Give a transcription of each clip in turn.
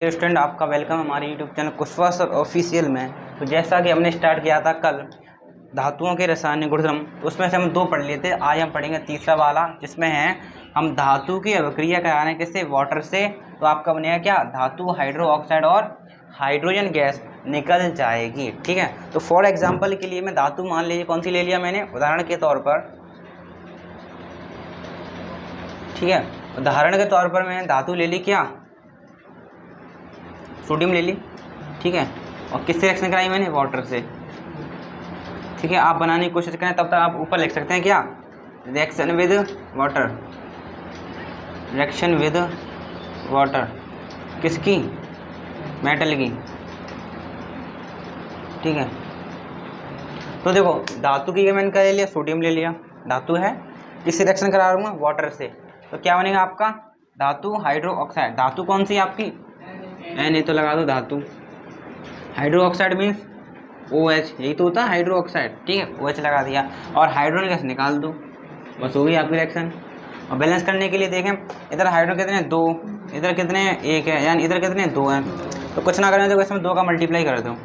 Student आपका welcome हमारे YouTube channel Kushwaha sir official में। तो जैसा कि हमने स्टार्ट किया था कल धातुओं के रासायनिक गुणधर्म, तो उसमें से हम 2 पढ़ लिए थे। आज हम पढ़ेंगे तीसरा वाला, जिसमें है हम धातु की अभिक्रिया करा रहे हैं किससे, वाटर से। तो आपका बनेगा क्या, धातु हाइड्रो ऑक्साइड और हाइड्रोजन गैस निकल जाएगी। ठीक है, तो फॉर एग्जाम्पल के लिए मैं धातु मान लीजिए कौन सी ले लिया मैंने, उदाहरण के तौर पर। ठीक है, उदाहरण के तौर पर मैंने धातु ले ली क्या, सोडियम ले ली। ठीक है, और किससे रिएक्शन कराई मैंने, वाटर से। ठीक है, आप बनाने की कोशिश करें, तब तक आप ऊपर लिख सकते हैं क्या, reaction with water, reaction with water किसकी, मेटल की। ठीक है, तो देखो धातु की मैंने क्या ले लिया, सोडियम ले लिया, धातु है, किससे रिएक्शन करा रहा हूँ, वाटर से। तो क्या बनेगा आपका, धातु हाइड्रो ऑक्साइड। धातु कौन सी आपकी, एन, तो लगा दो धातु। हाइड्रो ऑक्साइड मीन्स OH, यही तो होता है हाइड्रो ऑक्साइड। ठीक है, OH लगा दिया और हाइड्रोजन गैस निकाल दो, बस हो गई आपकी रिएक्शन। और बैलेंस करने के लिए देखें, इधर हाइड्रोजन कितने 2, इधर कितने 1 है, यानी इधर कितने 2 हैं। तो कुछ ना करें तो इसमें 2 का मल्टीप्लाई कर दो।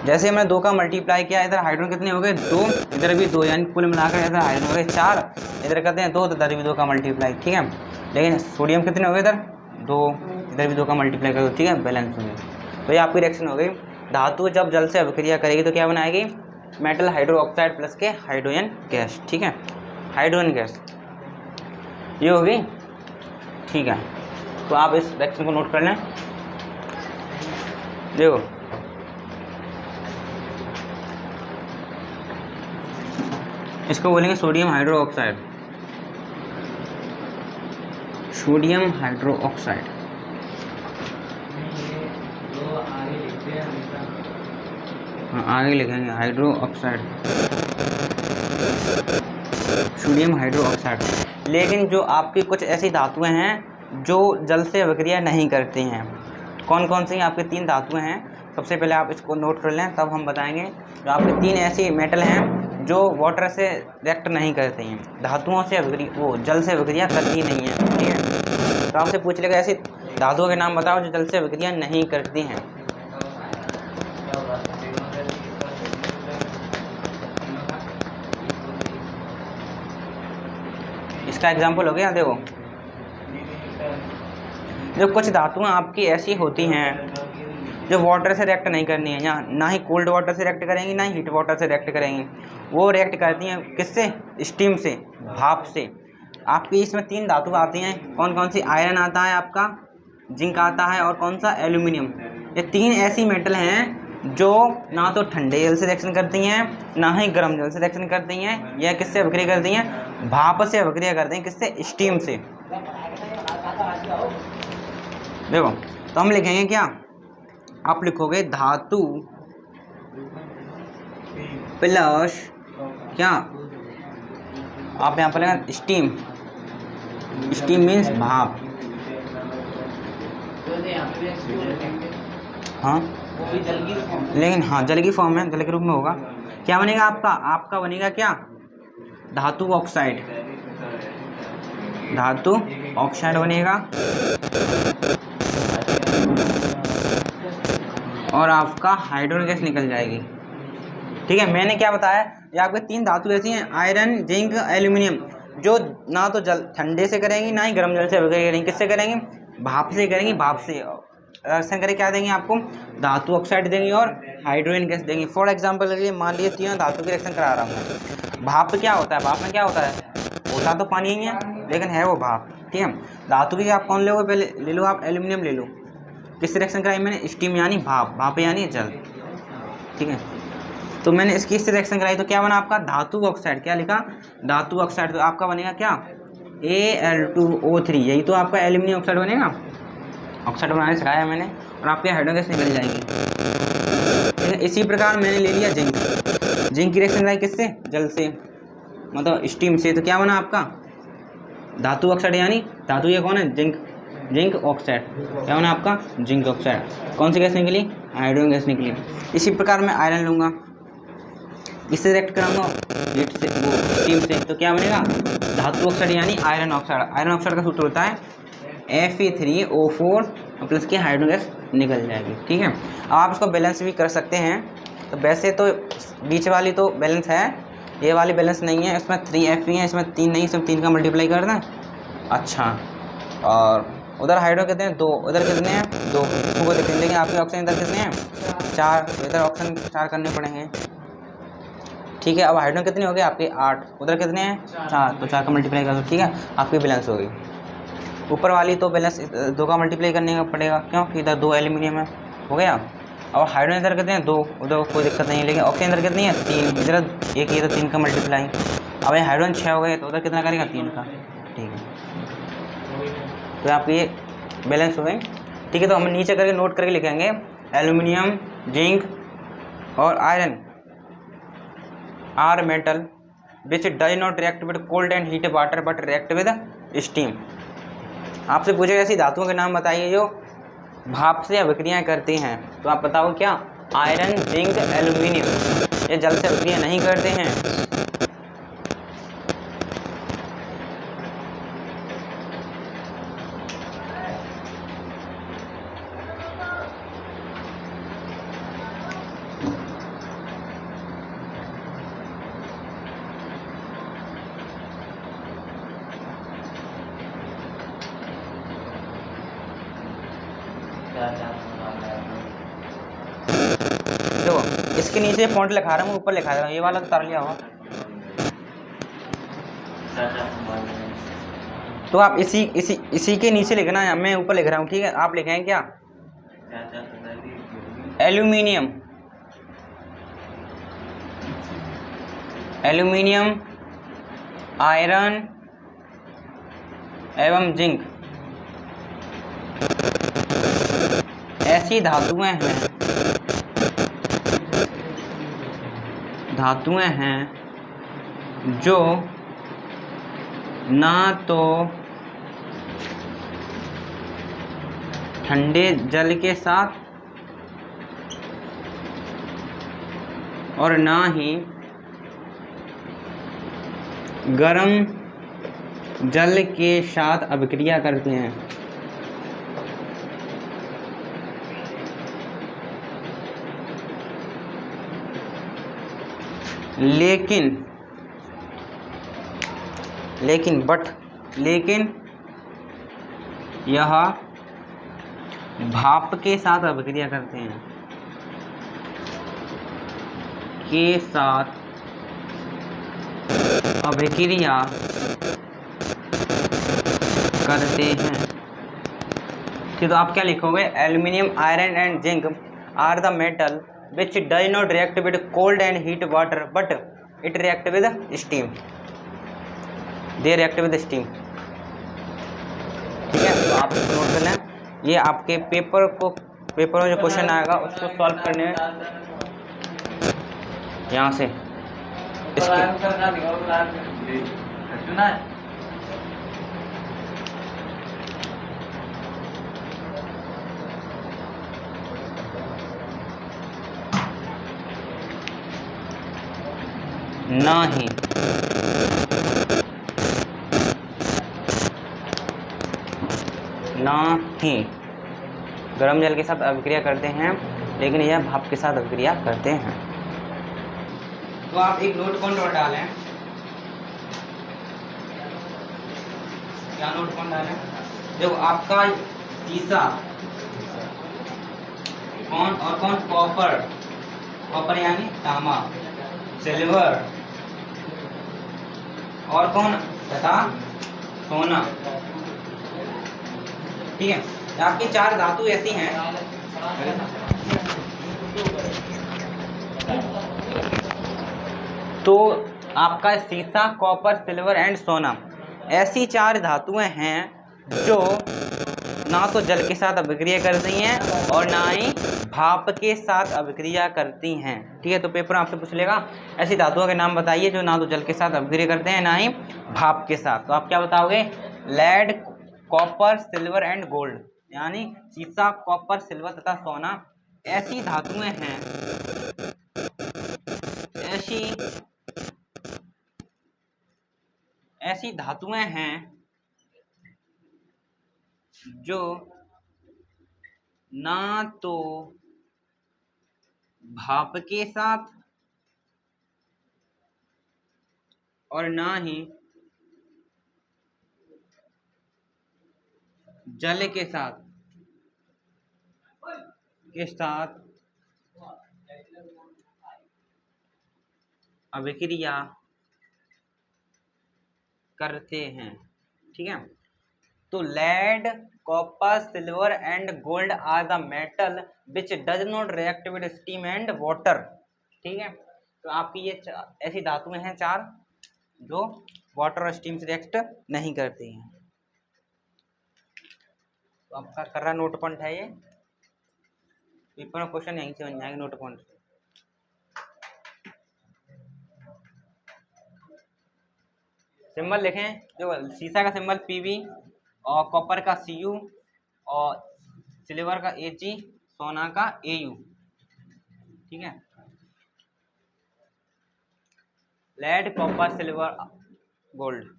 जैसे हमने 2 का मल्टीप्लाई किया, इधर हाइड्रोजन कितने हो गए 2, इधर भी 2, यानी कुल मिलाकर इधर हाइड्रोजन हो गए 4, इधर कहते हैं 2, तो इधर भी 2 का मल्टीप्लाई। ठीक है, लेकिन सोडियम कितने हो गए, इधर 2, इधर भी 2 का मल्टीप्लाई कर दो। ठीक है, बैलेंस हो गए। तो ये आपकी रिएक्शन हो गई। धातु जब जल से अभिक्रिया करेगी तो क्या बनाएगी, मेटल हाइड्रो ऑक्साइड प्लस के हाइड्रोजन गैस। ठीक है, हाइड्रोजन गैस ये होगी। ठीक है, तो आप इस रिएक्शन को नोट कर लें। देखो इसको बोलेंगे sodium hydro oxide, sodium hydro oxide. हाँ, आगे लिखेंगे hydro oxide, sodium hydro oxide. लेकिन जो आपकी कुछ ऐसी धातुएं हैं जो जल से अभिक्रिया नहीं करती हैं, कौन कौन सी आपके 3 धातुएं हैं। सबसे पहले आप इसको नोट कर लें, तब हम बताएंगे। जो आपके 3 ऐसी मेटल हैं जो वाटर से रिएक्ट नहीं करती हैं, धातुओं से वो जल से अभिक्रिया करती नहीं है। ठीक है, तो आपसे पूछ लेगा ऐसी धातुओं के नाम बताओ जो जल से अभिक्रिया नहीं करती हैं। इसका एग्जाम्पल हो गया, देखो जो कुछ धातुएं आपकी ऐसी होती हैं जो वाटर से रिएक्ट नहीं करनी है, या ना ही कोल्ड वाटर से रिएक्ट करेंगी, ना ही हीट वाटर से रिएक्ट करेंगी। वो रिएक्ट करती हैं किससे, स्टीम से, भाप से। आपकी इसमें 3 धातु आती हैं, कौन कौन सी, आयरन आता है आपका, जिंक आता है, और कौन सा, एल्यूमिनियम। ये 3 ऐसी मेटल हैं जो ना तो ठंडे जल से रिएक्शन करती हैं, ना ही गर्म जल से रिएक्शन करती हैं। यह किससे अभिक्रिया करती हैं, भाप से अभिक्रिया करती हैं, किससे, स्टीम से। देखो तो हम लिखेंगे क्या, आप लिखोगे धातु प्लस क्या, आप यहाँ पर लिखेंगे स्टीम, स्टीम मीन्स भाप। हाँ, लेकिन हाँ जल की फॉर्म में, जल के रूप में होगा। क्या बनेगा आपका बनेगा क्या, धातु ऑक्साइड, धातु ऑक्साइड बनेगा। और आपका हाइड्रोजन गैस निकल जाएगी। ठीक है, मैंने क्या बताया, ये आपके 3 धातु ऐसी हैं, आयरन, जिंक, एल्यूमिनियम, जो ना तो जल ठंडे से करेंगी, ना ही गर्म जल से अभिक्रिया करेंगी। किससे करेंगी, भाप से करेंगी, भाप से। रिएक्शन करें क्या देंगे आपको, धातु ऑक्साइड देंगी और हाइड्रोजन गैस देंगी। फॉर एग्जांपल के लिए मान लीजिए 3 धातु की रिएक्शन करा रहा हूँ। भाप क्या होता है, भाप में क्या होता है, होता तो पानी ही है, लेकिन है वो भाप। ठीक है, धातु की आप कौन लोगे, पहले ले लो आप एल्यूमिनियम ले लो। किससे रिएक्शन कराई मैंने, स्टीम यानी भाप, भाप यानी जल। ठीक है, तो मैंने इसकी इससे रिएक्शन कराई, तो क्या बना आपका, धातु ऑक्साइड। क्या लिखा, धातु ऑक्साइड। तो आपका बनेगा क्या, Al2O3, यही तो आपका एल्यूमिनियम ऑक्साइड बनेगा। ऑक्साइड बनाने सिखाया मैंने, और आपके हाइड्रोजन गैस निकल जाएगी। इसी प्रकार मैंने ले लिया जिंक, जिंक की रिएक्शन कराई किससे, जल से, मतलब स्टीम से। तो क्या बना आपका, धातु ऑक्साइड, यानी धातु ये कौन है, जिंक, जिंक ऑक्साइड। क्या बना आपका, जिंक ऑक्साइड। कौन सी गैस निकली, हाइड्रोजन गैस निकली। इसी प्रकार मैं आयरन लूँगा, इससे रिएक्ट कराऊंगा हीट से, वो स्टीम से। तो क्या बनेगा, धातु ऑक्साइड यानी आयरन ऑक्साइड। आयरन ऑक्साइड का सूत्र होता है Fe3O4 और प्लस की हाइड्रोजन गैस निकल जाएगी। ठीक है, अब आप इसको बैलेंस भी कर सकते हैं। तो वैसे तो बीच वाली तो बैलेंस है, ये वाली बैलेंस नहीं है, इसमें 3Fe है, इसमें 3 नहीं, इसमें 3 का मल्टीप्लाई कर दें। अच्छा, और उधर हाइड्रोजन कितने हैं 2, उधर कितने हैं 2, इसको कोई दिक्कत नहीं। लेकिन आपके ऑक्सीजन इधर कितने हैं 4, इधर ऑक्सीजन 4 करने पड़ेंगे। ठीक है, अब हाइड्रोजन कितने हो गए आपके 8, उधर कितने हैं 4, तो 4 का मल्टीप्लाई कर दो। ठीक है, आपकी बैलेंस हो गई। ऊपर वाली तो बैलेंस 2 का मल्टीप्लाई करने का पड़ेगा, क्यों कि इधर 2 एल्यूमिनियम है, हो गया। और हाइड्रोजन इधर कितने हैं 2, उधर कोई दिक्कत नहीं है। लेकिन ऑक्सीजन इधर कितनी है 3, इधर 1, ये तो 3 का मल्टीप्लाई। अब ये हाइड्रोजन 6 हो गए, तो उधर कितना करेगा 3 का। ठीक है, तो आपके ये बैलेंस हो गए। ठीक है, तो हम नीचे करके नोट करके लिखेंगे एल्यूमिनियम, जिंक और iron are metal which does not react with cold and heat water but react with steam. आपसे पूछेगा ऐसी धातुओं के नाम बताइए जो भाप से अभिक्रियाएं करती हैं, तो आप बताओ क्या, आयरन, जिंक, एल्यूमिनियम, ये जल से अभिक्रिया नहीं करते हैं। देखो इसके नीचे फॉन्ट लिखा रहा हूँ, ऊपर लिखा रहा हूँ, ये वाला तो उतार लिया होगा। तो आप इसी के नीचे लिखना है, मैं ऊपर लिख रहा हूँ। ठीक है, आप लिखेंगे क्या, एल्यूमिनियम, एल्यूमिनियम, आयरन एवं जिंक ऐसी धातुएं हैं जो ना तो ठंडे जल के साथ और ना ही गर्म जल के साथ अभिक्रिया करते हैं। लेकिन यह भाप के साथ अभिक्रिया करते हैं, ठीक, तो आप क्या लिखोगे, aluminium, iron and zinc are the metal which does not react with cold and heat water but it react with steam, they react with steam. ठीक है, तो आप इसको नोट कर लें। ये आपके पेपर में जो क्वेश्चन आएगा उसको सॉल्व करने में यहाँ से ना ही गर्म जल के साथ अभिक्रिया करते हैं, लेकिन यह भाप के साथ अभिक्रिया करते हैं। तो आप एक नोट कौन डालें, क्या नोट कौन डालें, देखो आपका सीसा कौन और कौन, कॉपर यानी तांबा, सिल्वर और कौन तथा सोना। ठीक है, आपकी 4 धातु ऐसी हैं तो आपका सीसा, कॉपर, सिल्वर एंड सोना ऐसी 4 धातुएं हैं जो ना तो जल के साथ अभिक्रिया करती हैं और ना ही भाप के साथ अभिक्रिया करती हैं। ठीक है, तो पेपर आपसे पूछ लेगा ऐसी धातुओं के नाम बताइए जो ना तो जल के साथ अभिक्रिया करते हैं ना ही भाप के साथ। तो आप क्या बताओगे, lead, copper, silver and gold, यानी सीसा, कॉपर, सिल्वर तथा सोना ऐसी धातुएं हैं, ऐसी धातुएं हैं जो ना तो भाप के साथ और ना ही जल के साथ अभिक्रिया करते हैं। ठीक है, तो lead, copper, silver and gold are the metal which does not react with steam and water. ठीक है, तो आपकी ये ऐसी धातुएं हैं चार जो वाटर और स्टीम से रिएक्ट नहीं करती हैं। तो आपका कर रहा नोट पॉइंट है ये, पेपर में क्वेश्चन यहीं से बन जाएगा नोट पॉइंट। सिंबल लिखें, जो शीशा का सिंबल Pb और कॉपर का Cu और सिल्वर का Ag, सोना का Au। ठीक है, लेड, कॉपर, सिल्वर, गोल्ड।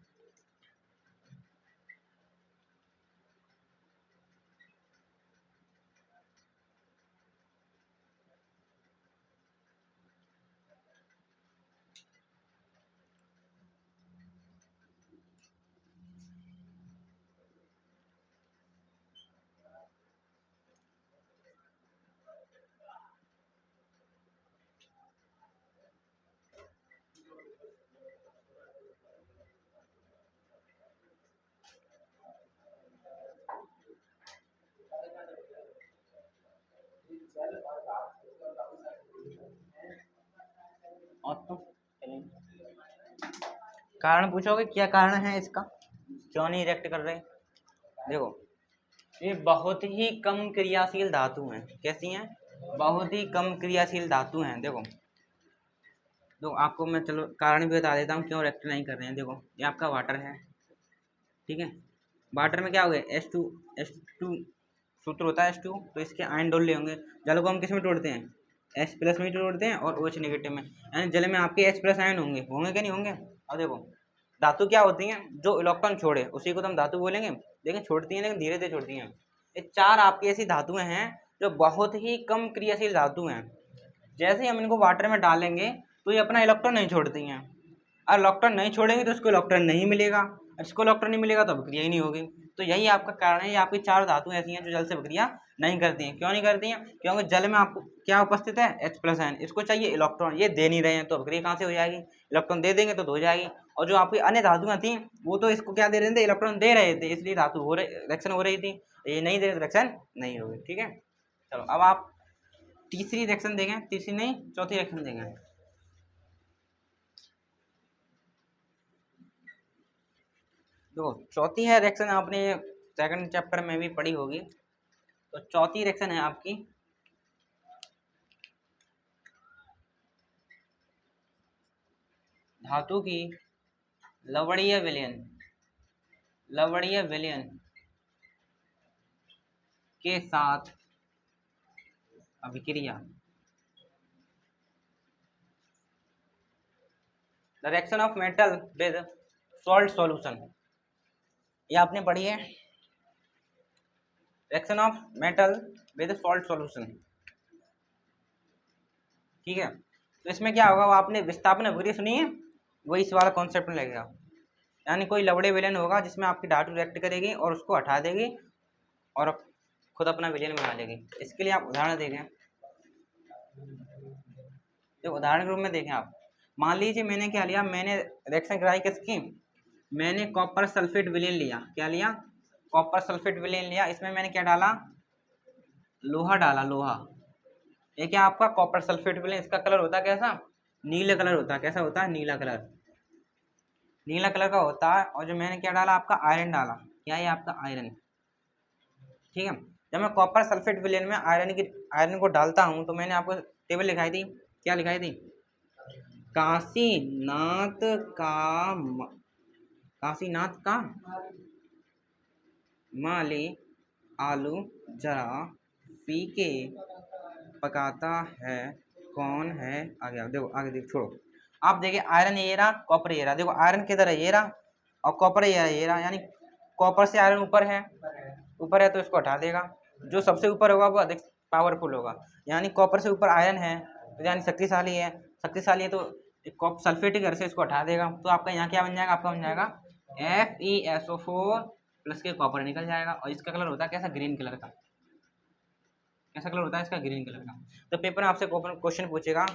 और तो कारण पूछोगे क्या कारण है इसका, क्यों नहीं रिएक्ट कर रहे। देखो, ये बहुत ही कम क्रियाशील धातु हैं। कैसी हैं? बहुत ही कम क्रियाशील धातु हैं। देखो तो आपको मैं चलो कारण भी बता देता हूँ क्यों रिएक्ट नहीं कर रहे हैं। देखो, ये आपका वाटर है। ठीक है, वाटर में क्या हो गया, H2 सूत्र होता है H2, तो इसके आयन डोल ले होंगे। जल को हम किस में तोड़ते हैं, H+ में तोड़ते हैं और OH नेगेटिव में, यानी जल में आपके H+ आयन होंगे क्या नहीं होंगे। और देखो धातु क्या होती हैं, जो इलेक्ट्रॉन छोड़े उसी को तो हम धातु बोलेंगे, लेकिन छोड़ती हैं लेकिन धीरे धीरे छोड़ती हैं। ये चार आपकी ऐसी धातुएं हैं जो बहुत ही कम क्रियाशील धातु हैं। जैसे ही हम इनको वाटर में डालेंगे तो ये अपना इलेक्ट्रॉन नहीं छोड़ती हैं, और इलेक्ट्रॉन नहीं छोड़ेंगे तो इसको इलेक्ट्रॉन नहीं मिलेगा, इसको इलेक्ट्रॉन नहीं मिलेगा तो अभिक्रिया ही नहीं होगी। तो यही आपका कारण है। ये आपकी चार धातुएं ऐसी हैं जो जल से अभिक्रिया नहीं करती हैं। क्यों नहीं करती हैं? क्योंकि जल में आपको क्या उपस्थित है, H+ आयन, इसको चाहिए इलेक्ट्रॉन, ये दे नहीं रहे हैं, तो अभिक्रिया कहाँ से हो जाएगी, इलेक्ट्रॉन दे देंगे तो हो जाएगी। और जो आपकी अन्य धातुएं थी वो तो इसको क्या दे रहे थे, इलेक्ट्रॉन दे रहे थे, इसलिए धातु हो रही, रिएक्शन हो रही थी। ये नहीं दे रहे तो रिएक्शन नहीं होगी। ठीक है, चलो अब आप तीसरी रिएक्शन देंगे, तीसरी नहीं चौथी रिएक्शन देंगे। देखो चौथी है रिएक्शन, आपने सेकंड चैप्टर में भी पढ़ी होगी। तो चौथी रिएक्शन है आपकी धातु की लवणीय विलयन के साथ अभिक्रिया। The reaction of metal with salt solution, ये आपने पढ़ी है, reaction of metal with salt solution. ठीक है, तो इसमें क्या होगा, वो आपने विस्थापन अभिक्रिया सुनी है, वही इस वाला कॉन्सेप्ट में लगेगा। यानी कोई लवड़े विलयन होगा जिसमें आपकी धातु रिएक्ट करेगी और उसको हटा देगी और खुद अपना विलयन बना लेगी। इसके लिए आप उदाहरण देखें, तो उदाहरण के रूप में देखें आप, मान लीजिए मैंने क्या लिया, मैंने रिएक्शन कराई किसकी, मैंने कॉपर सल्फेट विलयन लिया। क्या लिया, कॉपर सल्फेट विलयन लिया। इसमें मैंने क्या डाला, लोहा डाला, लोहा। ये क्या आपका कॉपर सल्फेट विलयन, इसका कलर होता है कैसा, नीला कलर होता है। कैसा होता है, नीला कलर, नीला कलर का होता है। और जो मैंने क्या डाला, आपका आयरन डाला। क्या है आपका आयरन। ठीक है, जब मैं कॉपर सल्फेट विलयन में आयरन को डालता हूँ तो मैंने आपको टेबल लिखाई थी, क्या लिखाई थी, काशीनाथ का माले आलू जरा पी के पकाता है, कौन है। आगे देखो, आगे देखो, छोड़ो। आप देखिए आयरन ये रहा, कॉपर ये रहा। देखो आयरन किधर है, ये रहा, और कॉपर ये रहा, यानी कॉपर से आयरन ऊपर है तो इसको हटा देगा। जो सबसे ऊपर होगा वो अधिक पावरफुल होगा। यानी कॉपर से ऊपर आयरन है तो यानी शक्तिशाली है, शक्तिशाली है तो कॉपर सल्फेटिक घर से इसको हटा देगा, तो आपका यहाँ क्या बन जाएगा, आपका बन जाएगा FeSO4 प्लस के कॉपर निकल जाएगा। और इसका कलर होता है कैसा, ग्रीन कलर का। कैसा कलर होता है इसका, ग्रीन कलर का। तो पेपर में आपसे क्वेश्चन पूछेगा,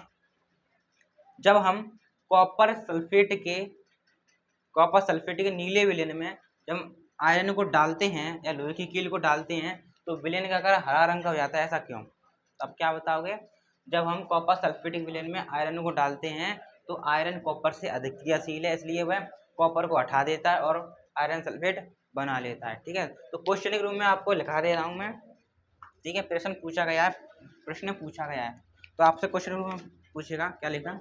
जब हम कॉपर सल्फेट के नीले विलेन में जब आयरन को डालते हैं या लोहे की कील को डालते हैं तो विलेन का कलर हरा रंग का हो जाता है, ऐसा क्यों? अब क्या बताओगे, जब हम कॉपर सल्फेटिक विलेन में आयरन को डालते हैं तो आयरन कॉपर से अधिक क्रियाशील है, इसलिए वह कॉपर को हटा देता है और आयरन सल्फेट बना लेता है। ठीक है, तो क्वेश्चन के रूप में आपको लिखा दे रहा हूँ मैं। ठीक है, प्रश्न पूछा गया है, तो आपसे क्वेश्चन रूप में पूछेगा, क्या लिखा,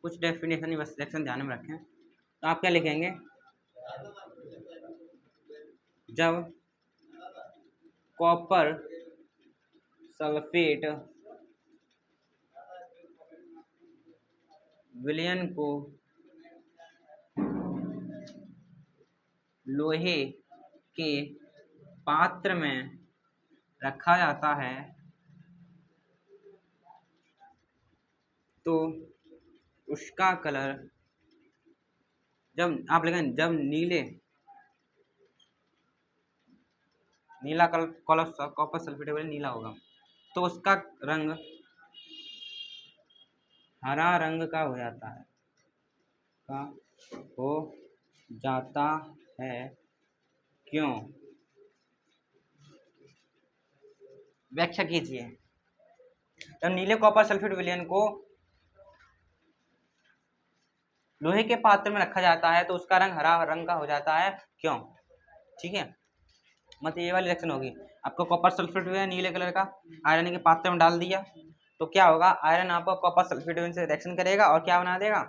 कुछ डेफिनेशन बस सेक्शन ध्यान में रखें। तो आप क्या लिखेंगे, जब कॉपर सल्फेट विलयन को लोहे के पात्र में रखा जाता है तो उसका कलर, जब आप लिखें जब नीला कलर कॉपर सल्फेट वाले नीला होगा तो उसका रंग हरा रंग का हो जाता है, क्यों? व्याख्या कीजिए। जब नीले कॉपर सल्फेट विलयन को लोहे के पात्र में रखा जाता है तो उसका रंग हरा रंग का हो जाता है, क्यों? ठीक है, मतलब ये वाली रिएक्शन होगी। आपको कॉपर सल्फेट विलयन नीले कलर का आयरन के पात्र में डाल दिया तो क्या होगा, आयरन आपको कॉपर सल्फेट विलयन से रिएक्शन करेगा और क्या बना देगा,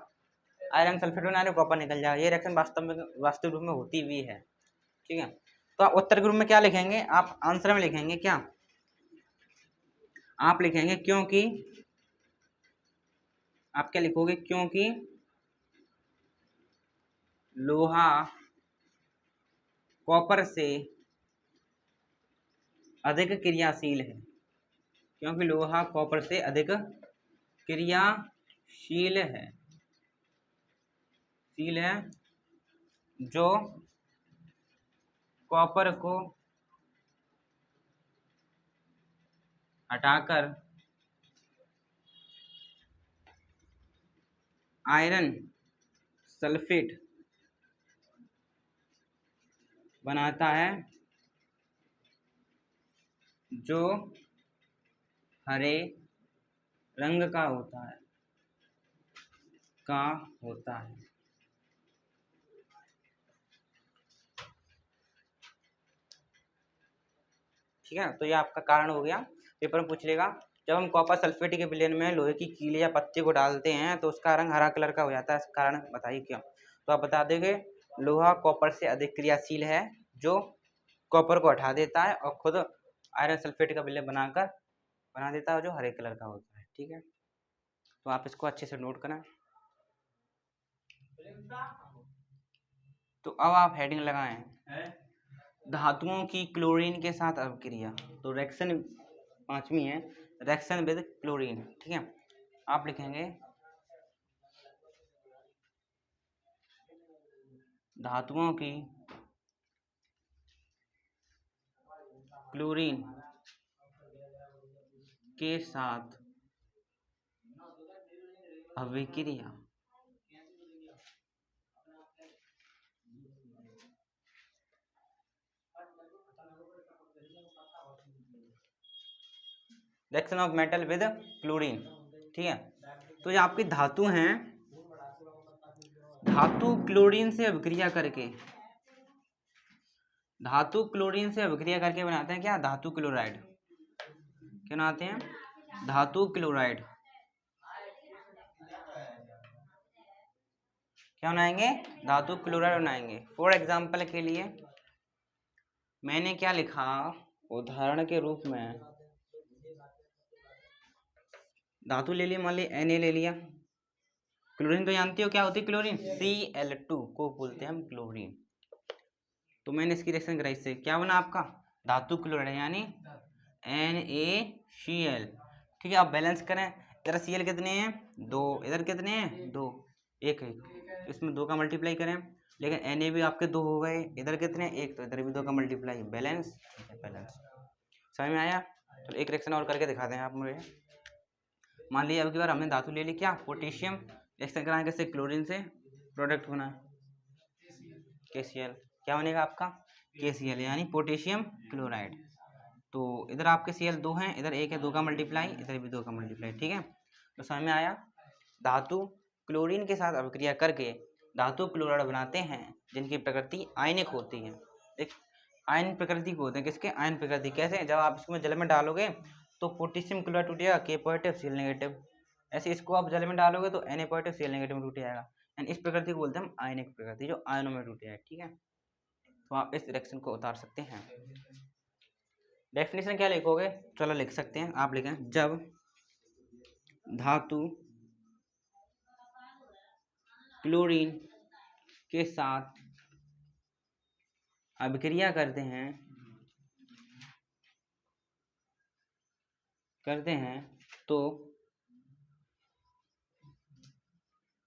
आयरन सल्फेट बना देगा, कॉपर निकल जाएगा। ये रिएक्शन वास्तविक रूप में होती भी है। ठीक है, तो आप उत्तर के रूप में क्या लिखेंगे, आप आंसर में लिखेंगे क्या, आप लिखेंगे क्योंकि, आप क्या लिखोगे, क्योंकि लोहा कॉपर से अधिक क्रियाशील है, क्योंकि लोहा कॉपर से अधिक क्रियाशील है, जो कॉपर को हटाकर आयरन सल्फेट बनाता है, जो हरे रंग का होता है। ठीक है, तो ये आपका कारण हो गया। पेपर में पूछ लेगा, जब हम कॉपर सल्फेट के विलयन में लोहे की कील या पत्ती को डालते हैं तो उसका रंग हरा कलर का हो जाता है, इसका कारण बताइए क्यों? तो आप बता देंगे, लोहा कॉपर से अधिक क्रियाशील है, जो कॉपर को हटा देता है और खुद आयरन सल्फेट का विलयन बना देता है जो हरे कलर का होता है। ठीक है, तो आप इसको अच्छे से नोट करें। तो अब आप हेडिंग लगाएं, धातुओं की क्लोरीन के साथ अभिक्रिया। तो रिएक्शन 5वीं है, रिएक्शन विद क्लोरीन। ठीक है, आप लिखेंगे धातुओं की क्लोरीन के साथ अभिक्रिया। Reaction of metal with chlorine. ठीक है, तो ये आपकी धातु हैं, धातु क्लोरीन से अभिक्रिया करके बनाते हैं क्या, धातु क्लोराइड। क्या बनाते हैं, धातु क्लोराइड। क्या बनाएंगे, धातु क्लोराइड बनाएंगे। फॉर एग्जाम्पल के लिए मैंने क्या लिखा, उदाहरण के रूप में धातु ले लिया, मान ली Na ले लिया। क्लोरीन तो जानती हो क्या होती है, क्लोरीन Cl2 को बोलते हैं हम क्लोरीन। तो मैंने इसकी रिएक्शन कराई, इससे क्या बना आपका धातु क्लोराइड यानी NaCl। ठीक है, आप बैलेंस करें, इधर Cl कितने हैं 2, इधर कितने हैं 2, एक इसमें 2 का मल्टीप्लाई करें, लेकिन Na भी आपके 2 हो गए, इधर कितने 1, तो इधर भी 2 का मल्टीप्लाई, बैलेंस। बैलेंस समझ में आया? तो एक रिएक्शन और करके दिखाते हैं आप मुझे। मान लीजिए अब की बार हमने धातु ले ली क्या, पोटेशियम, रिएक्शन कराएंगे इससे क्लोरीन से, प्रोडक्ट बना KCl, क्या बनेगा आपका KCl यानी पोटेशियम क्लोराइड। तो इधर आपके Cl 2 हैं, इधर 1 है, 2 का मल्टीप्लाई, इधर भी 2 का मल्टीप्लाई। ठीक है, तो समझ में आया? धातु क्लोरीन के साथ अभिक्रिया करके धातु क्लोराइड बनाते हैं जिनकी प्रकृति आयनिक होती है। एक आयन प्रकृति को होते हैं, किसके आयन प्रकृति, कैसे? जब आप इसमें जल में डालोगे तो पोटेशियम क्लोराइड टूटेगा K पॉजिटिव Cl नेगेटिव, ऐसे इसको आप जल में डालोगे तो Na पॉजिटिव Cl नेगेटिव में टूट जाएगा, यानी इस प्रकृति को बोलते हैं हम आयनिक प्रकृति, जो आयनों में टूट जाए। ठीक है, तो आप इस रिएक्शन को उतार सकते हैं। डेफिनेशन क्या लिखोगे, चलो लिख सकते हैं, आप लिखें, जब धातु क्लोरीन के साथ अभिक्रिया करते हैं तो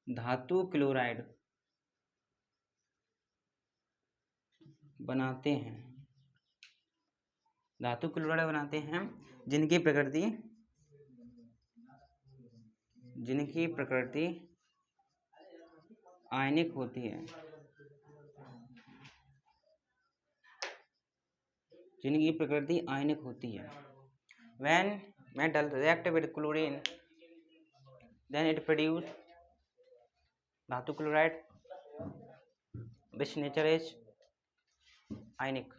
धातु क्लोराइड बनाते हैं, धातु क्लोराइड बनाते हैं जिनकी प्रकृति आयनिक होती है, जिनकी प्रकृति आयनिक होती है। When metal react with chlorine, then it produce धातु क्लोराइड which nature is आयनिक।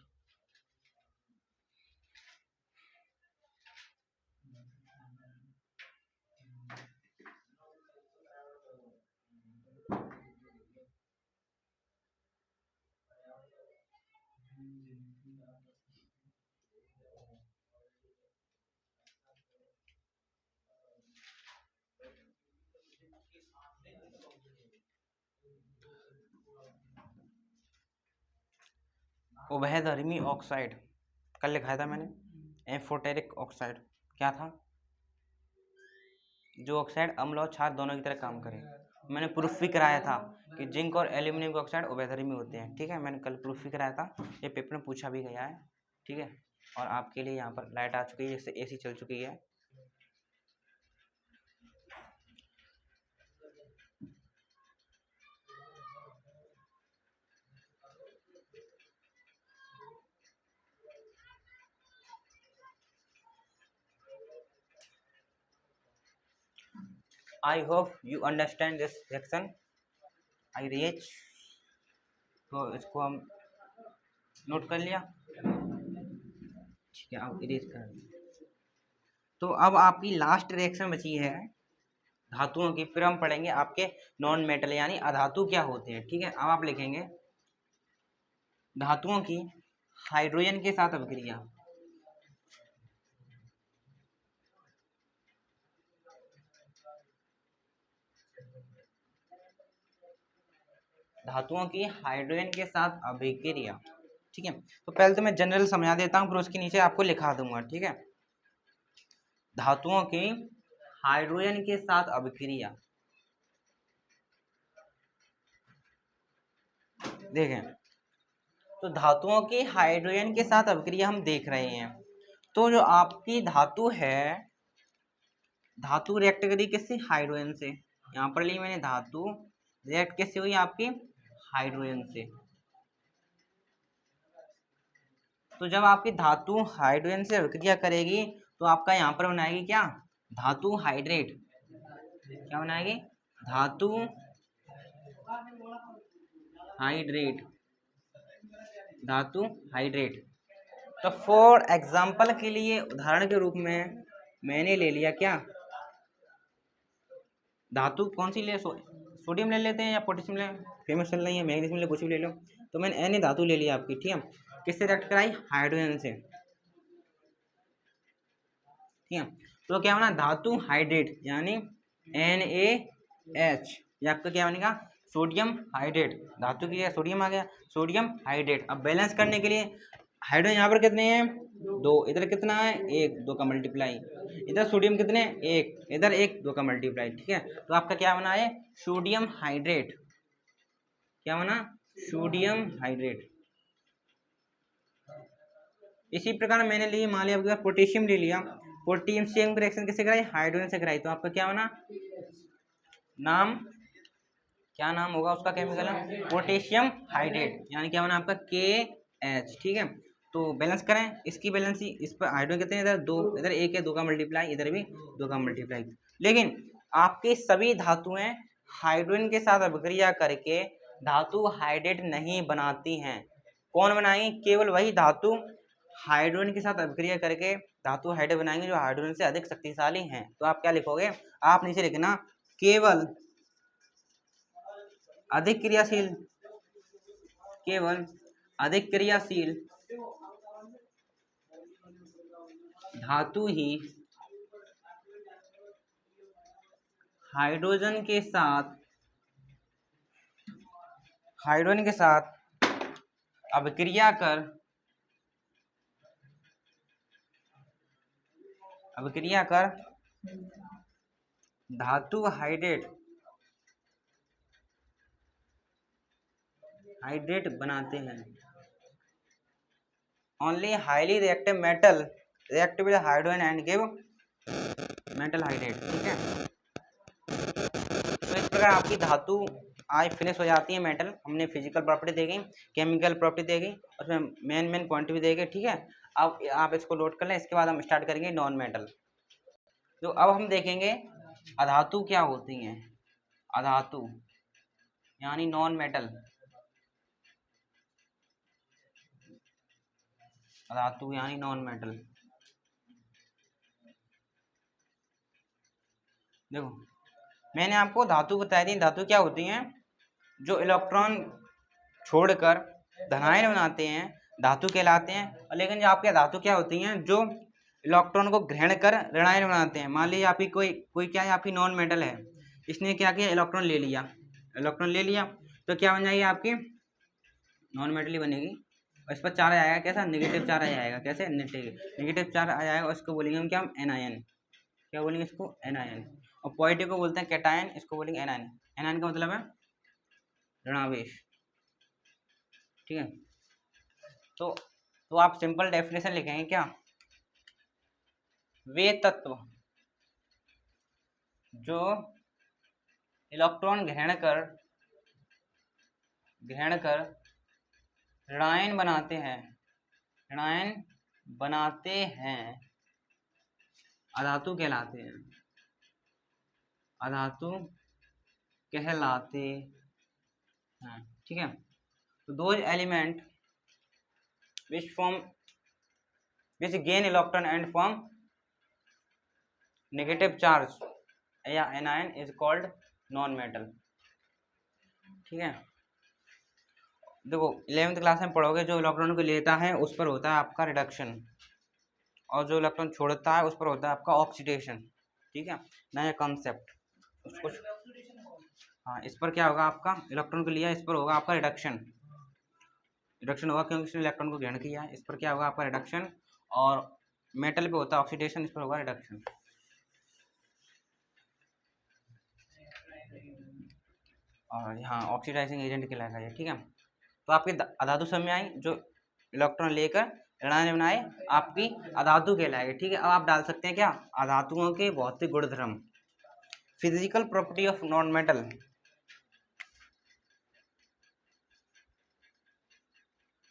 उभयधर्मी ऑक्साइड कल लिखाया था मैंने, एम्फोटेरिक ऑक्साइड क्या था, जो ऑक्साइड अम्ल और क्षार दोनों की तरह काम करे। मैंने प्रूफ भी कराया था कि जिंक और एल्यूमिनियम के ऑक्साइड उभयधर्मी होते हैं। ठीक है, मैंने कल प्रूफ भी कराया था, ये पेपर में पूछा भी गया है। ठीक है, और आपके लिए यहाँ पर लाइट आ चुकी है, जैसे AC चल चुकी है। I hope you understand this section. I reach, तो इसको हम नोट कर लिया। ठीक है, अब इरेज कर लिया। तो अब आपकी लास्ट रिएक्शन बची है धातुओं की, फिर हम पढ़ेंगे आपके नॉन मेटल यानी अधातु क्या होते हैं। ठीक है, अब आप लिखेंगे धातुओं की हाइड्रोजन के साथ अभिक्रिया, धातुओं की हाइड्रोजन के साथ अभिक्रिया। ठीक है, तो पहले तो मैं जनरल समझा देता हूँ, फिर उसके नीचे आपको लिखा दूंगा। ठीक है, धातुओं की हाइड्रोजन के साथ अभिक्रिया, देखें तो धातुओं की हाइड्रोजन के साथ अभिक्रिया हम देख रहे हैं। तो जो आपकी धातु है, धातु रिएक्ट करी किससे, हाइड्रोजन से। यहाँ पर ली मैंने धातु रिएक्ट किससे हुई, आपकी हाइड्रोजन से। तो जब आपकी धातु हाइड्रोजन से अभिक्रिया करेगी तो आपका यहाँ पर बनाएगी क्या, धातु हाइड्रेट। क्या बनाएगी, धातु हाइड्रेट, धातु हाइड्रेट। तो फॉर एग्जाम्पल के लिए, उदाहरण के रूप में मैंने ले लिया क्या, धातु कौन सी ले, सोडियम ले लेते हैं या पोटेशियम ले, फेमस चल रही है, मैग्नीशियम ले, कुछ भी ले लो। तो मैंने Na धातु ले लिया आपकी। ठीक है, किससे रिएक्ट कराई, हाइड्रोजन से। ठीक है, तो क्या बना, धातु हाइड्रेट यानी NaH, ये आपका क्या बनेगा सोडियम हाइड्रेट, धातु की जगह सोडियम आ गया, सोडियम हाइड्रेट। अब बैलेंस करने के लिए हाइड्रोजन यहाँ पर कितने हैं, 2, इधर कितना है 1, 2 का मल्टीप्लाई, इधर सोडियम कितने 1, इधर 1, 2 का मल्टीप्लाई। ठीक है, तो आपका क्या बना है, सोडियम हाइड्रेट। क्या बना, सोडियम हाइड्रेट। इसी प्रकार मैंने ली, मान लिया आपके पास पोटेशियम ले लिया, पोटेशियम की रिएक्शन किससे कराई, हाइड्रोजन से कराई, तो आपका क्या बना, नाम क्या नाम होगा उसका, केमिकल नाम पोटेशियम हाइड्रेट, यानी क्या बना आपका KH। ठीक है, तो बैलेंस करें, इसकी बैलेंस ही, इस पर हाइड्रोजन कितने, इधर 2, इधर 1 है, 2 का मल्टीप्लाई, इधर भी 2 का मल्टीप्लाई। लेकिन आपकी सभी धातुएं हाइड्रोजन के साथ अभिक्रिया करके धातु हाइड्रेट नहीं बनाती हैं। कौन बनाएंगी, केवल वही धातु हाइड्रोजन के साथ अभिक्रिया करके धातु हाइड्रेट बनाएंगे जो हाइड्रोजन से अधिक शक्तिशाली हैं। तो आप क्या लिखोगे, आप नीचे लिखना केवल अधिक क्रियाशील, केवल अधिक क्रियाशील धातु ही हाइड्रोजन के साथ अभिक्रिया कर धातु हाइड्रेट बनाते हैं। Only highly reactive metal react with hydrogen and give metal hydrate. ठीक है, तो इस प्रकार आपकी धातु आज फिनिश हो जाती है। मेटल हमने फिजिकल प्रॉपर्टी देखी, केमिकल प्रॉपर्टी देखी, उसमें मेन पॉइंट भी देखे। ठीक है, अब आप इसको नोट कर लें, इसके बाद हम स्टार्ट करेंगे नॉन मेटल। तो अब हम देखेंगे अधातु क्या होती हैं, अधातु यानी नॉन मेटल, अधातु यानी नॉन मेटल। देखो मैंने आपको धातु बताई थी, धातु क्या होती हैं, जो इलेक्ट्रॉन छोड़कर धनायन बनाते हैं धातु कहलाते हैं। और लेकिन जो आपके धातु क्या होती हैं, जो इलेक्ट्रॉन को ग्रहण कर ऋणायन बनाते हैं। मान लीजिए आपकी कोई क्या है, आपकी नॉन मेटल है, इसने क्या किया, इलेक्ट्रॉन ले लिया, तो क्या बन जाएगी आपकी नॉन मेटल ही बनेगी। और इस पर चार्ज आएगा कैसा, नेगेटिव चार्ज आएगा, कैसे, नेगेटिव चार्ज आ जाएगा। उसको बोलेंगे हम क्या, एनायन। क्या बोलेंगे इसको, एनायन। और पॉजिटिव को बोलते हैं कैटायन, इसको बोलेंगे एनायन। एनायन का मतलब है ऋणावेश। ठीक है, तो आप सिंपल डेफिनेशन लिखेंगे क्या, वे तत्व जो इलेक्ट्रॉन ग्रहण कर ऋणायन बनाते हैं अधातु कहलाते हैं, अधातु कहलाते हैं। ठीक है, तो those element which gain electron and form negative charge या anion is called non metal। ठीक है, देखो 11th क्लास में पढ़ोगे, जो इलेक्ट्रॉन को लेता है उस पर होता है आपका रिडक्शन, और जो इलेक्ट्रॉन छोड़ता है उस पर होता है आपका ऑक्सीडेशन। ठीक है, नया कॉन्सेप्ट उसको, हाँ इस पर क्या होगा, आपका इलेक्ट्रॉन को लिया, इस पर होगा आपका रिडक्शन होगा, क्योंकि इसने इलेक्ट्रॉन को ग्रहण किया है। इस पर क्या होगा आपका रिडक्शन, और मेटल पे होता है ऑक्सीडेशन, इस पर होगा रिडक्शन। और यहाँ ऑक्सीडाइजिंग एजेंट कहलाएगा ये। ठीक है, तो आपकी अधातु समझ में आई, जो इलेक्ट्रॉन लेकर ऋणायन बनाए आपकी अधातु कहलाएगी। ठीक है, अब आप डाल सकते हैं क्या, अधातुओं के भौतिक गुणधर्म, physical property of non metal.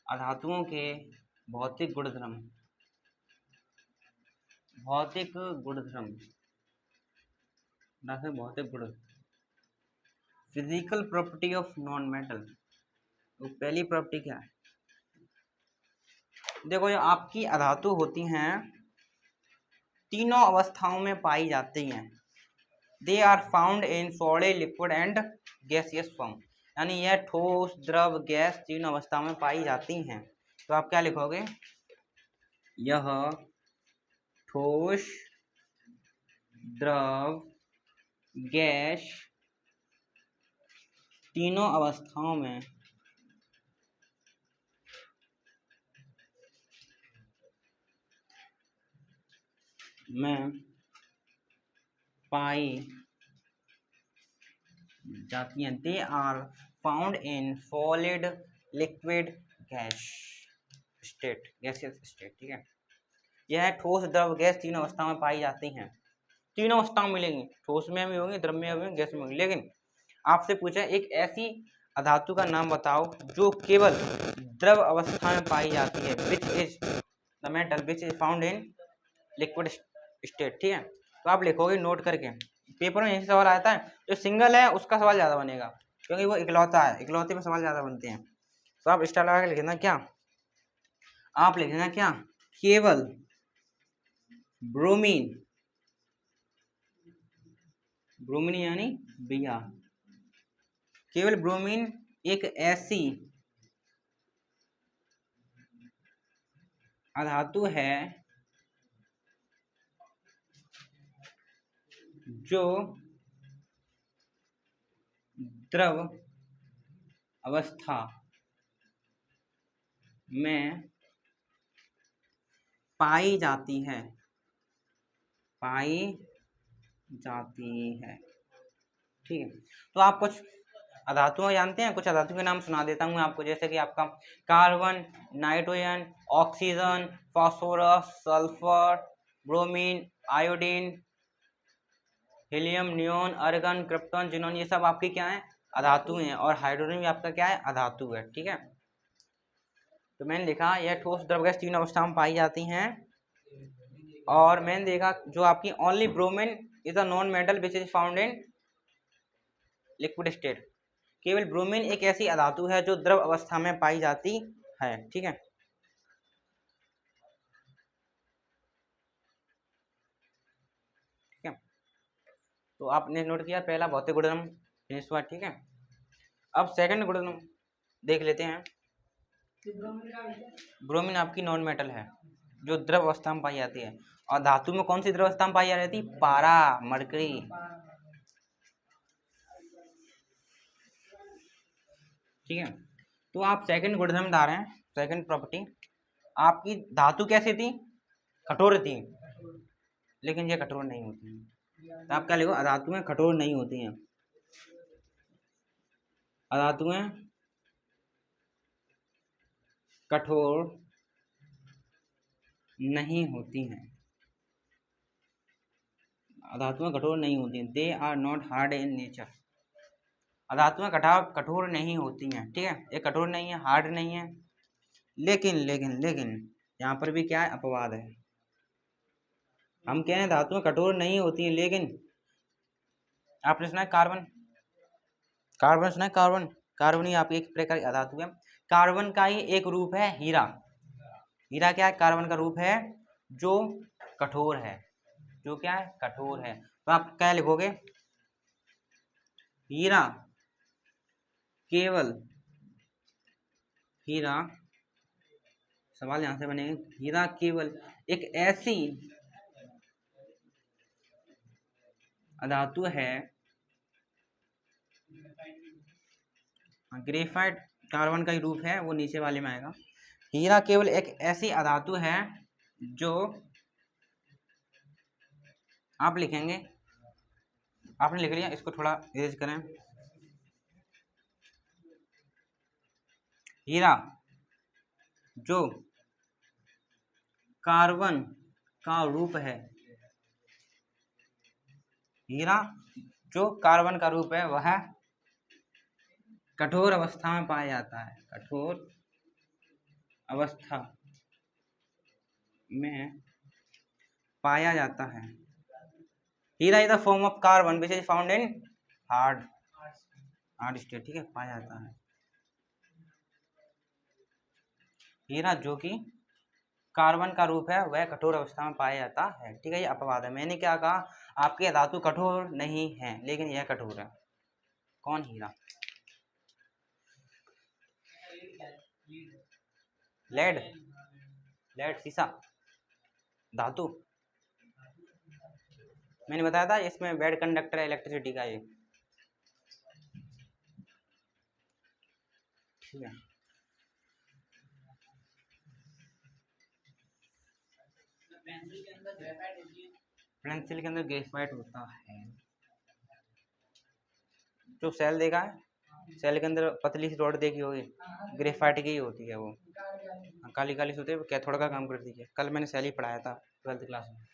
अधातुओं के भौतिक गुणधर्म, भौतिक गुण, physical property of non metal. तो पहली प्रॉपर्टी क्या है, देखो जो आपकी अधातु होती हैं तीनों अवस्थाओं में पाई जाती हैं। They are found in solid, liquid and gaseous form, यानी यह ठोस, द्रव, गैस तीनों अवस्थाओं में पाई जाती हैं। तो आप क्या लिखोगे, यह ठोस, द्रव, गैस तीनों अवस्थाओं में पाई जाती हैं। They are found in solid, liquid, gas state, gaseous state. ठीक है, यह ठोस, द्रव, गैस तीनों अवस्थाओं में पाई जाती हैं। तीनों अवस्थाओं में मिलेंगी, ठोस में भी होंगी, द्रव में भी होंगी, गैस में होंगी। लेकिन आपसे पूछा एक ऐसी अधातु का नाम बताओ जो केवल द्रव अवस्था में पाई जाती है, which is the metal which is found in liquid state. ठीक है, तो आप लिखोगे नोट करके, पेपर में यही सवाल आता है। जो सिंगल है उसका सवाल ज़्यादा बनेगा क्योंकि वो इकलौता है, इकलौते में सवाल ज़्यादा बनते हैं। तो आप स्टार लगा के लिखना क्या, आप लिखना क्या, केवल ब्रोमीन, ब्रोमीन यानी बिया, केवल ब्रोमीन एक ऐसी अधातु है जो द्रव अवस्था में पाई जाती है, पाई जाती है। ठीक है, तो आप कुछ अधातुओं जानते हैं, कुछ अधातु के नाम सुना देता हूँ आपको, जैसे कि आपका carbon, nitrogen, oxygen, phosphorus, sulphur, bromine, iodine, helium, neon, organ, krypton, xenon, ये सब आपकी क्या है, अधातु हैं। और हाइड्रोजन भी आपका क्या है, अधातु है। ठीक है, तो मैंने लिखा यह ठोस, द्रव, गैस तीनों अवस्था में पाई जाती हैं। और मैंने देखा जो आपकी only bromine is a non metal which is found in liquid state, केवल ब्रोमीन एक ऐसी अधातु है जो द्रव अवस्था में पाई जाती है। ठीक है, तो आपने नोट किया, पहला भौतिक गुणधर्म फिनिश हुआ। ठीक है, अब सेकंड गुणधर्म देख लेते हैं। ब्रोमीन आपकी नॉन मेटल है जो द्रव अवस्था में पाई जाती है। और धातु में कौन सी द्रव अवस्था में पाई जाती है, पारा, मरकरी। ठीक है, तो आप सेकंड गुणधर्म बता रहे हैं, सेकंड प्रॉपर्टी, आपकी धातु कैसी थी, कठोर थी, लेकिन ये कठोर नहीं होती है। तो आप क्या लिखो, अधातुएं कठोर नहीं होती हैं, अधातुएं कठोर नहीं होती हैं, अधातुएं कठोर नहीं होती हैं। They are not hard in nature, अधातुएं कठोर नहीं होती हैं। ठीक है, ये कठोर नहीं है, हार्ड नहीं है। लेकिन लेकिन लेकिन यहाँ पर भी क्या है, अपवाद है। हम कह रहे हैं धातुएं कठोर नहीं होती हैं, लेकिन आपने सुना है कार्बन, कार्बन सुना है, कार्बन, कार्बन ही आपकी एक प्रकार की अधातु है। कार्बन का ही एक रूप है हीरा, हीरा क्या है, कार्बन का रूप है जो कठोर है, जो क्या है, कठोर है। तो आप क्या लिखोगे, हीरा केवल, हीरा, सवाल यहां से बनेगा, हीरा केवल एक ऐसी अधातु है, ग्रेफाइट कार्बन का ही रूप है, वो नीचे वाले में आएगा। हीरा केवल एक ऐसी अधातु है जो, आप लिखेंगे, आपने लिख लिया, इसको थोड़ा इरेज करें। हीरा जो कार्बन का रूप है, हीरा जो कार्बन का रूप है वह कठोर अवस्था में पाया जाता है, कठोर अवस्था में पाया जाता है। हीरा is the form of carbon which is found in hard, hard state. ठीक है, पाया जाता है हीरा जो कि कार्बन का रूप है वह कठोर अवस्था में पाया जाता है। ठीक है, ये अपवाद है। मैंने क्या कहा, आपके धातु कठोर नहीं है लेकिन यह कठोर है। कौन, हीरा। लेड, लेड शीशा धातु, मैंने बताया था इसमें बेड कंडक्टर है इलेक्ट्रिसिटी का। ये ठीक है। पेंसिल के अंदर ग्रेफाइट होता है। जो सेल देखा है, सेल के अंदर पतली सी रॉड देखी होगी, ग्रेफाइट की ही होती है वो। काली काली होती है, वो कैथोड का काम करती है। कल मैंने सेल ही पढ़ाया था 12th क्लास में।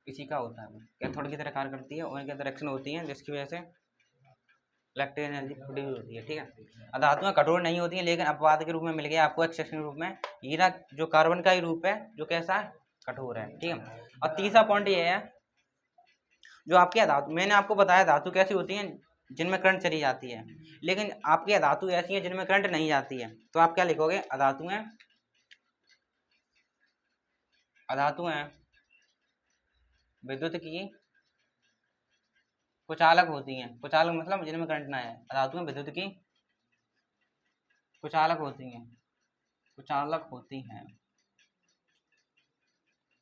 इसी का होता है वो, कैथोड की तरह कार्य करती है और इनके अंदर रिएक्शन होती है जिसकी वजह से इलेक्ट्रिक एनर्जी प्रोड्यूस होती है। ठीक है। धातुएं कठोर नहीं होती हैं, लेकिन अपवाद के रूप में मिल गया आपको एक्सेप्शन के रूप में हीरा, जो कार्बन का ही रूप है, जो कैसा है, कठोर है। ठीक है। और तीसरा पॉइंट ये है, जो आपकी धातु, मैंने आपको बताया धातु कैसी होती हैं, जिनमें करंट चली जाती है, लेकिन आपकी अधातु ऐसी है जिनमें करंट नहीं जाती है। तो आप क्या लिखोगे, अधातुएं, अधातुएं विद्युत की कुचालक होती हैं। कुचालक मतलब जिनमें करंट ना है। अधातुएं विद्युत की कुचालक होती हैं, कुचालक होती हैं।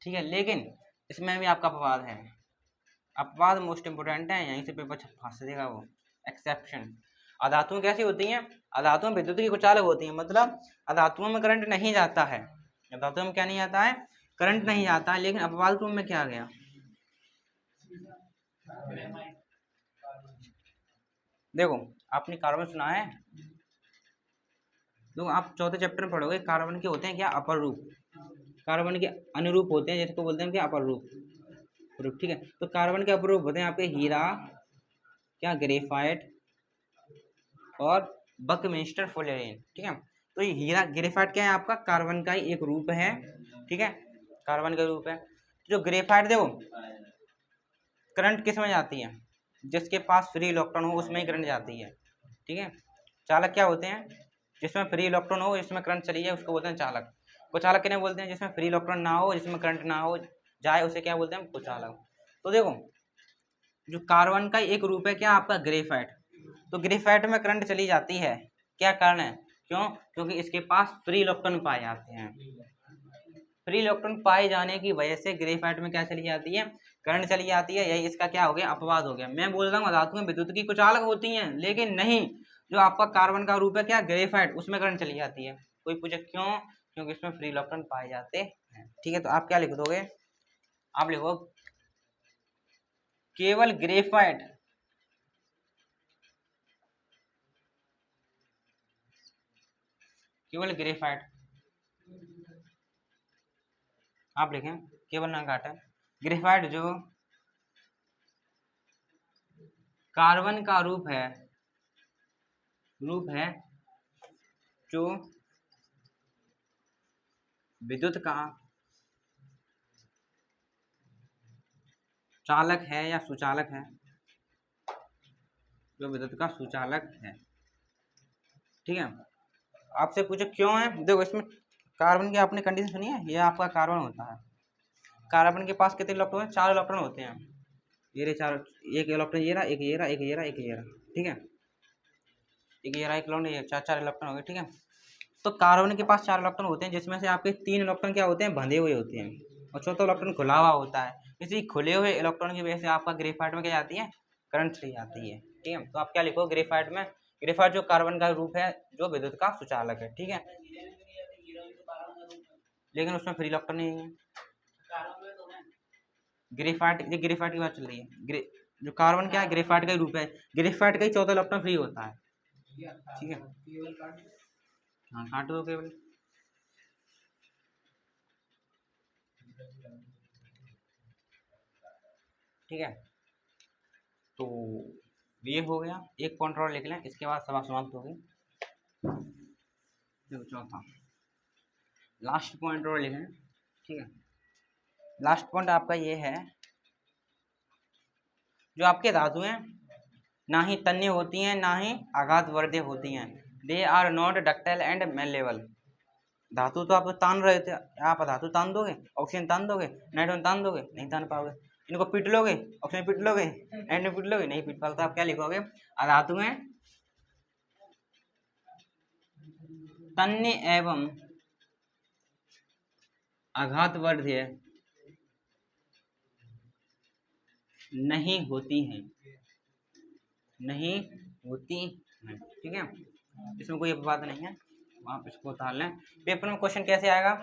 ठीक है। लेकिन इसमें भी आपका अपवाद है। अपवाद मोस्ट इंपोर्टेंट है, यहीं से पेपर फंस देगा वो, एक्सेप्शन। अधातुएं कैसी होती हैं, अधातुएं विद्युत की कुचालक होती हैं, मतलब अधातुओं में करंट नहीं जाता है। अधातुओं में क्या नहीं आता है, करंट नहीं जाता है। लेकिन अपवाद रूप में क्या आ गया, देखो आपने कार्बन सुना है, तो आप चौथे चैप्टर में पढ़ोगे कार्बन के होते हैं क्या, अपर रूप। कार्बन के अनुरूप होते हैं, जिसको बोलते हैं क्या, अपर रूप। ठीक है। तो कार्बन के अपर रूप होते हैं आपके हीरा, क्या, ग्रेफाइट और बकमिंस्टर फुलेरिन। ठीक है। तो ये हीरा ग्रेफाइट क्या है, आपका कार्बन का ही एक रूप है। ठीक है, कार्बन का रूप है। जो ग्रेफाइट, देखो करंट किस में जाती है, जिसके पास फ्री इलेक्ट्रॉन हो उसमें ही करंट जाती है। ठीक है। चालक क्या होते हैं, जिसमें फ्री इलेक्ट्रॉन हो, जिसमें करंट चली जाए उसको बोलते हैं चालक। कुचालक किन्हें बोलते हैं, जिसमें फ्री इलेक्ट्रॉन ना हो, जिसमें करंट ना हो जाए, उसे क्या बोलते हैं, कुचालक। तो देखो जो कार्बन का एक रूप है क्या, आपका ग्रेफाइट। तो ग्रेफाइट में करंट चली जाती है, क्या कारण है, क्यों, क्योंकि इसके पास फ्री इलेक्ट्रॉन पाए जाते हैं। फ्री इलेक्ट्रॉन पाए जाने की वजह से ग्रेफाइट में क्या चली जाती है, करंट चली जाती है। यही इसका क्या हो गया, अपवाद हो गया। मैं बोल रहा हूँ धातुएं विद्युत की कुचालक होती हैं, लेकिन नहीं, जो आपका कार्बन का रूप है क्या, ग्रेफाइट, उसमें करंट चली जाती है। कोई पूछे क्यों, क्योंकि इसमें फ्री इलेक्ट्रॉन पाए जाते हैं। ठीक है। तो आप क्या लिख दोगे, आप लिखो केवल ग्रेफाइट, केवल ग्रेफाइट, आप लिखें, केवल ना काटे, ग्रेफाइट जो कार्बन का रूप है, रूप है जो विद्युत का चालक है या सुचालक है, जो विद्युत का सुचालक है। ठीक है। आपसे पूछो क्यों है, देखो इसमें कार्बन की आपने कंडीशन सुनी है, ये आपका कार्बन होता है। कार्बन के पास कितने इलेक्ट्रॉन है, 4 इलेक्ट्रॉन होते हैं। ये रहे 4, एक इलेक्ट्रॉन ये रहा, एक ये रहा, एक ये रहा, एक ये रहा। ठीक है। एक ये रहा, एक इलेक्ट्रॉन, ये 4 इलेक्ट्रॉन हो गए। ठीक है। तो कार्बन के पास 4 इलेक्ट्रॉन होते हैं, जिसमें से आपके 3 इलेक्ट्रॉन क्या होते हैं, बंधे हुए होते हैं, और चौथा इलेक्ट्रॉन खुला हुआ होता है। इसी खुले हुए इलेक्ट्रॉन की वजह से आपका ग्रेफाइट में क्या जाती है, करंट चली जाती है। ठीक है। तो आप क्या लिखो, ग्रेफाइट में, ग्रेफाइट जो कार्बन का रूप है, जो विद्युत का सुचालक है। ठीक है। लेकिन उसमें फ्री इलेक्ट्रॉन नहीं है। ग्रेफाइट, ये ग्रेफाइट की बात चल रही है। जो कार्बन क्या है, ग्रेफाइट का ही रूप है, ग्रेफाइट का ही चौथा इलेक्ट्रॉन फ्री होता है। ठीक है। हाँ काट दो केवल। ठीक है। तो ये हो गया, एक पॉइंट और लिख लें, इसके बाद सभा समाप्त होगी। देखो चौथा लास्ट पॉइंट और लिखें। ठीक है। लास्ट पॉइंट आपका ये है, जो आपके धातु हैं ना ही तन्य होती हैं ना ही आघातवर्ध्य होती हैं। They are not ductile and malleable. धातु तो आप तान रहे थे, आप धातु तान दोगे, ऑक्सीजन तान दोगे, नाइट्रोजन तान दोगे, नहीं तान पाओगे। इनको पीट लोगे, ऑक्सीजन पीट लोगे, नाइट्रोजन पीट लोगे, नहीं पीट पाओगे। आप क्या लिखोगे, अधातुएं तन्य एवं आघातवर्ध्य नहीं होती हैं, नहीं होती हैं। ठीक है। इसमें कोई बात नहीं है, आप इसको उतार लें। पेपर में क्वेश्चन कैसे आएगा,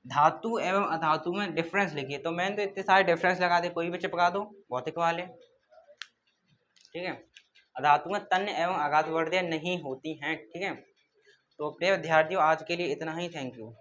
धातु एवं अधातु में डिफरेंस लिखिए, तो मैंने तो इतने सारे डिफरेंस लगा दे, कोई भी चिपका दो भौतिक वाले, ठीक है। अधातु में तन्य एवं आघात वर्धियाँ नहीं होती हैं, ठीक है। तो प्रिय विद्यार्थियों, आज के लिए इतना ही, थैंक यू।